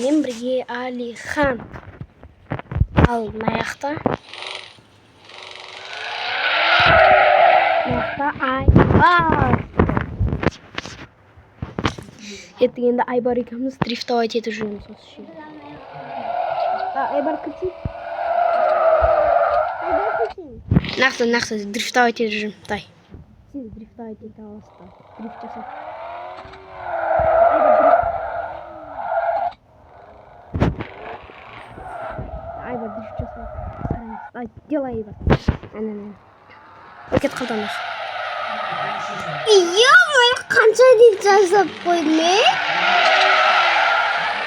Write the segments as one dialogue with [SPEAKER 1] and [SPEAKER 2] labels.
[SPEAKER 1] менен бирге Алихан. Ал маяқта Айбар. Ертеңінде Айбар екеуміз дрифтовать етіп жүрміз осы жерде. Айбар кірсін. Нақты дрифтовать етіп жүрмін. Тай. Сен дрифтовать ете аласың. Дрифт жасап. Айбар дрифт жасап. Ай, делай Айбар. Ана. Кет қалдыңыз. Ё-моё, қанша дрифт жасап қойдың?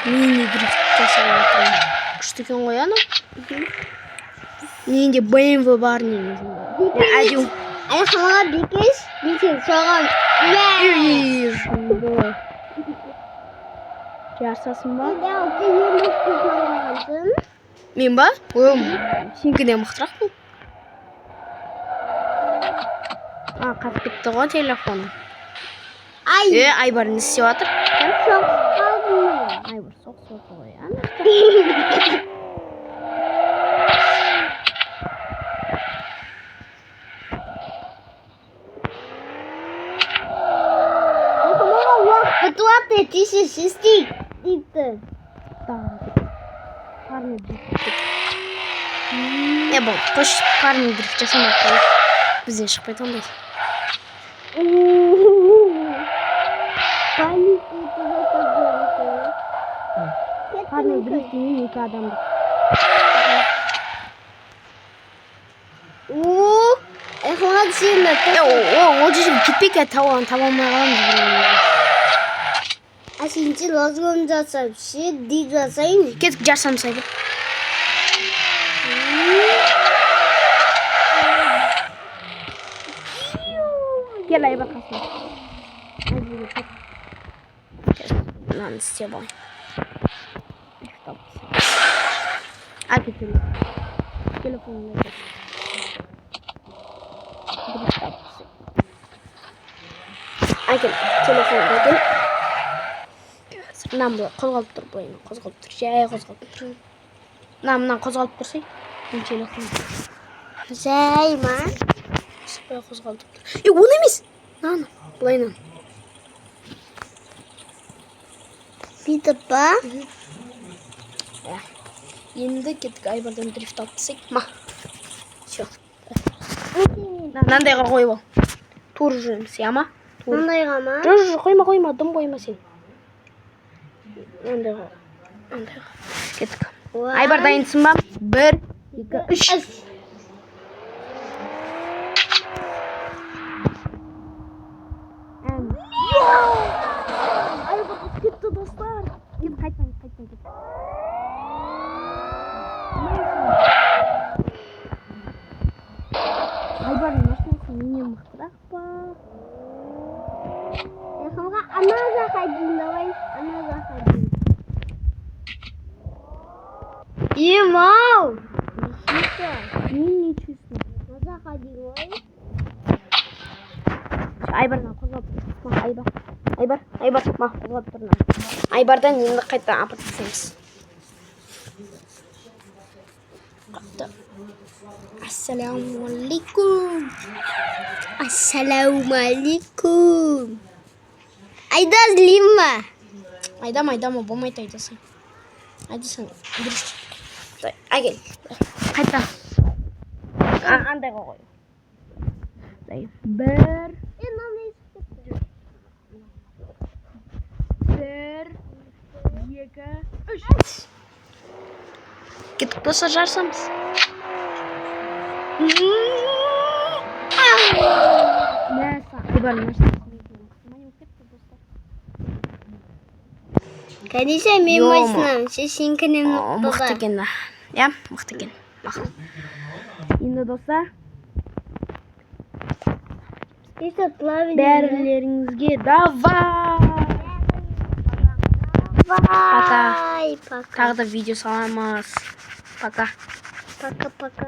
[SPEAKER 1] Мини дрифт жасап отырмын. Күшті екен ғой ана. Менде BMW бар негізінде. Айханға бекеш, соған жарсасын ба? Мен ба? Сенкіден мықтырақпын. Қатып кетті ғой телефоным. Айбар не істеп жатыр? Айбар соқ ғой. Бітуатты тише шестик дейді. Парный дрифт. Бұл қош парный дрифт жасамақ қой. Бізден шықпайды ондай. Парный дрифт дейін екі адамды. Айханға түсемді. Ол жерге кетпек таба алмай қаламыз. Сенде лазгон жасап, ди жасайын. Кетіп жасам сайды. Кел Айбар қасына. Мынаны істеп алайын. Әкетіп. Телефонымды әкетіп. Әкел, телефонымды әкел. Мынам қозғалып тұр, бойына қозғалып тұр, жай қозғалып тұр. Мынам қозғалып тұрсай, мен телефон. Жай ма? Сыпай қозғалып тұр. Оны емес! Наны, бұлайнан. Бүйтіп ба? Енді кеттік Айбардан дрифт алып түсек. Ма? Все. Нандайға қойып ал. Тур жүрміз, я ма? Нандайға ма? Қойма, дым қойма сен. Андайға. Кеттік. Айбар дайынсың ба? 1, 2, 3. Айбар кетті достар. Қайттан. Айбардың машинасы менен мықтырақ па? Айханға ана заходим, давай. Ана заходим. Мау! Ничего. Не чувствую. Заходи, ой. Айбардан қозғалып тұр. Айбар, қозғалып тұрна. Айбардан енді қайттан апырт түсеміз. Ассалаумалейкум. Айдаз лимба. Айдама, болмайды айдасың. Айдасың, дұрыс. Әгел, қайта. Андайға қой. 1, 2, 3. Кеттік болса жарсамыз. Конечно, мен машинам. Сенкінем баба. Мықты екен. Я, мықты екен. Енді достар. Бәрілеріңізге давай! Пока. Тағы да видео саламыз. Пока.